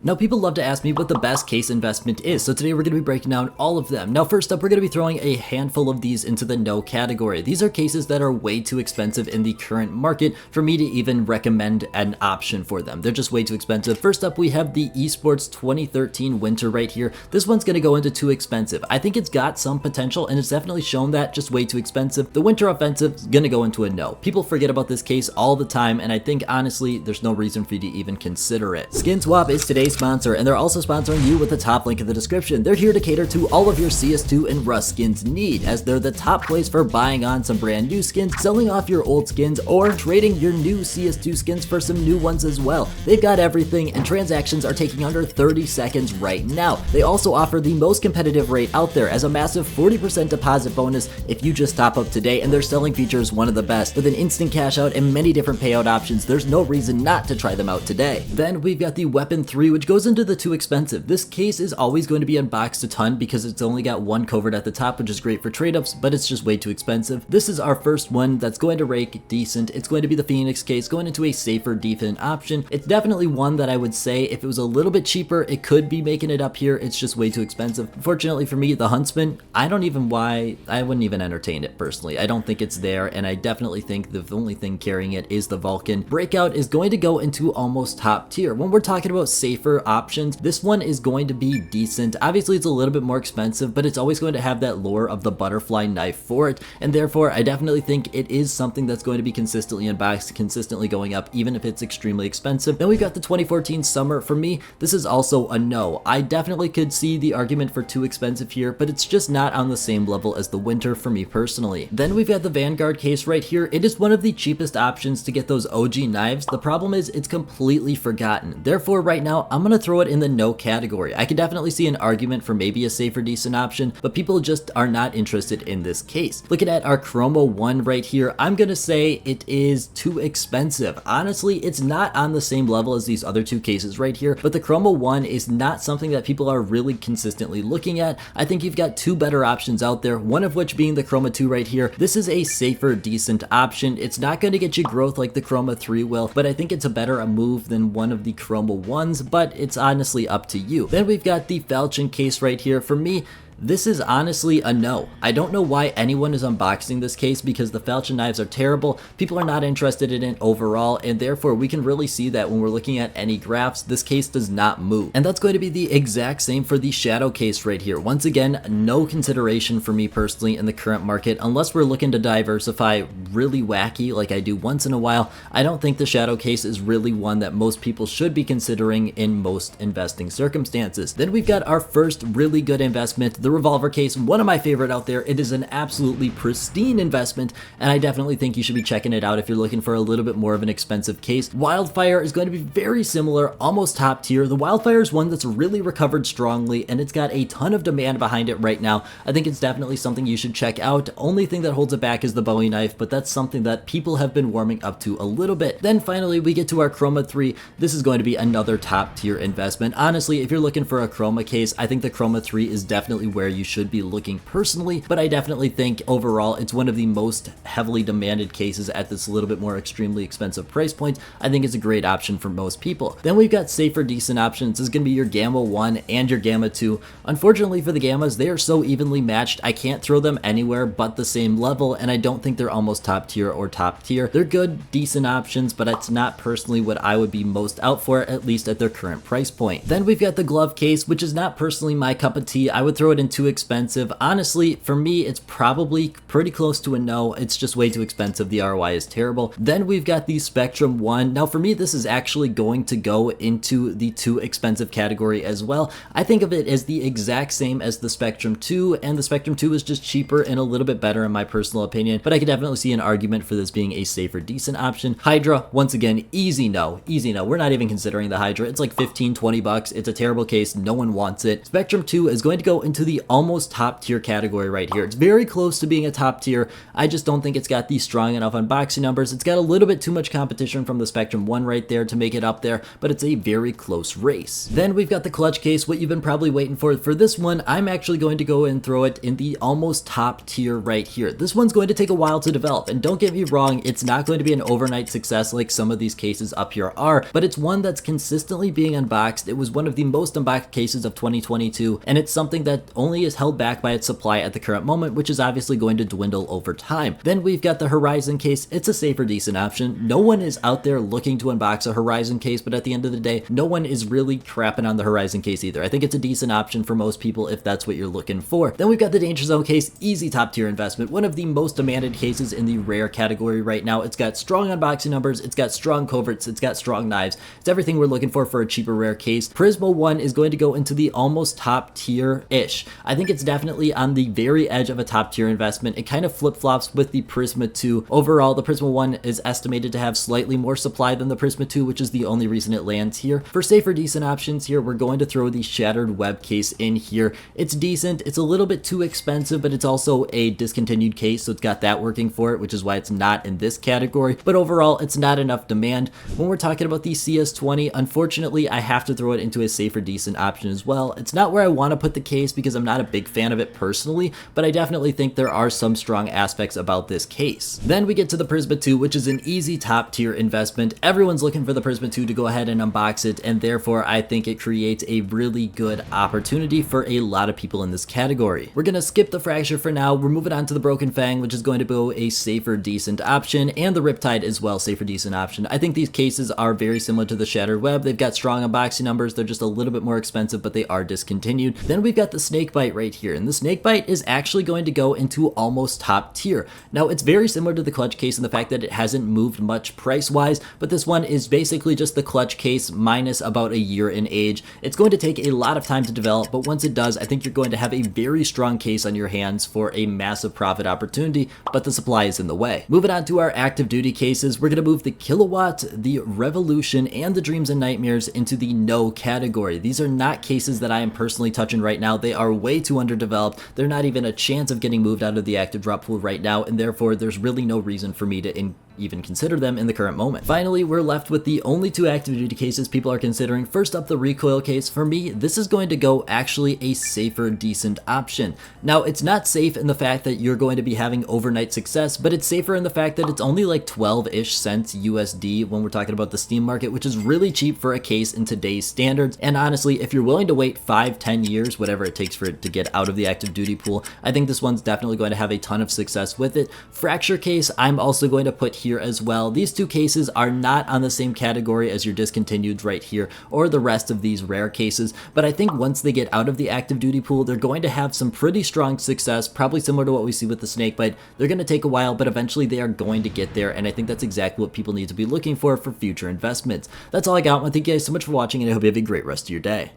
Now, people love to ask me what the best case investment is, so today we're going to be breaking down all of them. Now, first up, we're going to be throwing a handful of these into the no category. These are cases that are way too expensive in the current market for me to even recommend an option for them. They're just way too expensive. First up, we have the eSports 2013 Winter right here. This one's going to go into too expensive. I think it's got some potential, and it's definitely shown that, just way too expensive. The Winter Offensive is going to go into a no. People forget about this case all the time, and I think, honestly, there's no reason for you to even consider it. Skin Swap is today's sponsor, and they're also sponsoring you with the top link in the description. They're here to cater to all of your CS2 and Rust skins need, as they're the top place for buying on some brand new skins, selling off your old skins, or trading your new CS2 skins for some new ones as well. They've got everything, and transactions are taking under 30 seconds right now. They also offer the most competitive rate out there, as a massive 40% deposit bonus if you just top up today, and their selling feature is one of the best. With an instant cash out and many different payout options, there's no reason not to try them out today. Then we've got the Weapon 3, which goes into the too expensive. This case is always going to be unboxed a ton because it's only got one covert at the top, which is great for trade-ups, but it's just way too expensive. This is our first one that's going to rake decent. It's going to be the Phoenix case, going into a safer, decent option. It's definitely one that I would say if it was a little bit cheaper, it could be making it up here. It's just way too expensive. Unfortunately for me, the Huntsman, I wouldn't even entertain it personally. I don't think it's there, and I definitely think the only thing carrying it is the Vulcan. Breakout is going to go into almost top tier. When we're talking about safer options, this one is going to be decent. Obviously, it's a little bit more expensive, but it's always going to have that lure of the butterfly knife for it, and therefore, I definitely think it is something that's going to be consistently unboxed, consistently going up, even if it's extremely expensive. Then we've got the 2014 Summer. For me, this is also a no. I definitely could see the argument for too expensive here, but it's just not on the same level as the Winter for me personally. Then we've got the Vanguard case right here. It is one of the cheapest options to get those OG knives. The problem is it's completely forgotten. Therefore, right now, I'm going to throw it in the no category. I could definitely see an argument for maybe a safer, decent option, but people just are not interested in this case. Looking at our Chroma 1 right here, I'm going to say it is too expensive. Honestly, it's not on the same level as these other two cases right here, but the Chroma 1 is not something that people are really consistently looking at. I think you've got two better options out there, one of which being the Chroma 2 right here. This is a safer, decent option. It's not going to get you growth like the Chroma 3 will, but I think it's a better move than one of the Chroma 1s, but it's honestly up to you. Then we've got the Falchion case right here. For me, this is honestly a no. I don't know why anyone is unboxing this case because the Falchion knives are terrible. People are not interested in it overall, and therefore we can really see that when we're looking at any graphs, this case does not move. And that's going to be the exact same for the Shadow case right here. Once again, no consideration for me personally in the current market, unless we're looking to diversify really wacky like I do once in a while. I don't think the Shadow case is really one that most people should be considering in most investing circumstances. Then we've got our first really good investment, the Revolver Case, one of my favorite out there. It is an absolutely pristine investment, and I definitely think you should be checking it out if you're looking for a little bit more of an expensive case. Wildfire is going to be very similar, almost top tier. The Wildfire is one that's really recovered strongly, and it's got a ton of demand behind it right now. I think it's definitely something you should check out. Only thing that holds it back is the Bowie knife, but that's something that people have been warming up to a little bit. Then finally, we get to our Chroma 3. This is going to be another top tier investment. Honestly, if you're looking for a Chroma case, I think the Chroma 3 is definitely where you should be looking personally, but I definitely think overall it's one of the most heavily demanded cases at this little bit more extremely expensive price point. I think it's a great option for most people. Then we've got safer, decent options. This is going to be your Gamma 1 and your Gamma 2. Unfortunately for the Gammas, they are so evenly matched, I can't throw them anywhere but the same level, and I don't think they're almost top tier or top tier. They're good, decent options, but it's not personally what I would be most out for, at least at their current price point. Then we've got the Glove case, which is not personally my cup of tea. I would throw it in too expensive. Honestly, for me, it's probably pretty close to a no. It's just way too expensive. The ROI is terrible. Then we've got the Spectrum 1. Now, for me, this is actually going to go into the too expensive category as well. I think of it as the exact same as the Spectrum 2, and the Spectrum 2 is just cheaper and a little bit better in my personal opinion, but I could definitely see an argument for this being a safer, decent option. Hydra, once again, easy no. Easy no. We're not even considering the Hydra. It's like 15, 20 bucks. It's a terrible case. No one wants it. Spectrum 2 is going to go into the the almost top tier category right here. It's very close to being a top tier. I just don't think it's got the strong enough unboxing numbers. It's got a little bit too much competition from the Spectrum 1 right there to make it up there, but it's a very close race. Then we've got the clutch case, what you've been probably waiting for. For this one, I'm actually going to go and throw it in the almost top tier right here. This one's going to take a while to develop, and don't get me wrong, it's not going to be an overnight success like some of these cases up here are, but it's one that's consistently being unboxed. It was one of the most unboxed cases of 2022, and it's something that only is held back by its supply at the current moment, which is obviously going to dwindle over time. Then we've got the Horizon case. It's a safer, decent option. No one is out there looking to unbox a Horizon case, but at the end of the day, no one is really crapping on the Horizon case either. I think it's a decent option for most people if that's what you're looking for. Then we've got the Danger Zone case, easy top tier investment, one of the most demanded cases in the rare category right now. It's got strong unboxing numbers, it's got strong coverts, it's got strong knives. It's everything we're looking for a cheaper rare case. Prisma 1 is going to go into the almost top tier-ish. I think it's definitely on the very edge of a top tier investment. It kind of flip-flops with the Prisma 2. Overall, the Prisma 1 is estimated to have slightly more supply than the Prisma 2, which is the only reason it lands here. For safer, decent options here, we're going to throw the Shattered Web case in here. It's decent. It's a little bit too expensive, but it's also a discontinued case, so it's got that working for it, which is why it's not in this category. But overall, it's not enough demand. When we're talking about the CS20, unfortunately, I have to throw it into a safer, decent option as well. It's not where I want to put the case because I'm not a big fan of it personally, but I definitely think there are some strong aspects about this case. Then we get to the Prisma 2, which is an easy top tier investment. Everyone's looking for the Prisma 2 to go ahead and unbox it, and therefore I think it creates a really good opportunity for a lot of people in this category. We're gonna skip the Fracture for now. We're moving on to the Broken Fang, which is going to be a safer, decent option, and the Riptide as well, safer, decent option. I think these cases are very similar to the Shattered Web. They've got strong unboxing numbers. They're just a little bit more expensive, but they are discontinued. Then we've got the Snakebite right here, and the Snakebite is actually going to go into almost top tier. Now, it's very similar to the clutch case in the fact that it hasn't moved much price-wise, but this one is basically just the clutch case minus about a year in age. It's going to take a lot of time to develop, but once it does, I think you're going to have a very strong case on your hands for a massive profit opportunity, but the supply is in the way. Moving on to our active duty cases, we're going to move the Kilowatt, the Revolution, and the Dreams and Nightmares into the no category. These are not cases that I am personally touching right now. They are way too underdeveloped. They're not even a chance of getting moved out of the active drop pool right now, and therefore there's really no reason for me to even consider them in the current moment. Finally, we're left with the only two active duty cases people are considering. First up, the Recoil Case. For me, this is going to go actually a safer, decent option. Now, it's not safe in the fact that you're going to be having overnight success, but it's safer in the fact that it's only like 12-ish cents USD when we're talking about the Steam market, which is really cheap for a case in today's standards. And honestly, if you're willing to wait 5-10 years, whatever it takes for it to get out of the active duty pool, I think this one's definitely going to have a ton of success with it. Fracture Case, I'm also going to put here as well. These two cases are not on the same category as your discontinued right here or the rest of these rare cases, but I think once they get out of the active duty pool, they're going to have some pretty strong success, probably similar to what we see with the Snakebite. They're going to take a while, but eventually they are going to get there, and I think that's exactly what people need to be looking for future investments. That's all I got. I want to thank you guys so much for watching, and I hope you have a great rest of your day.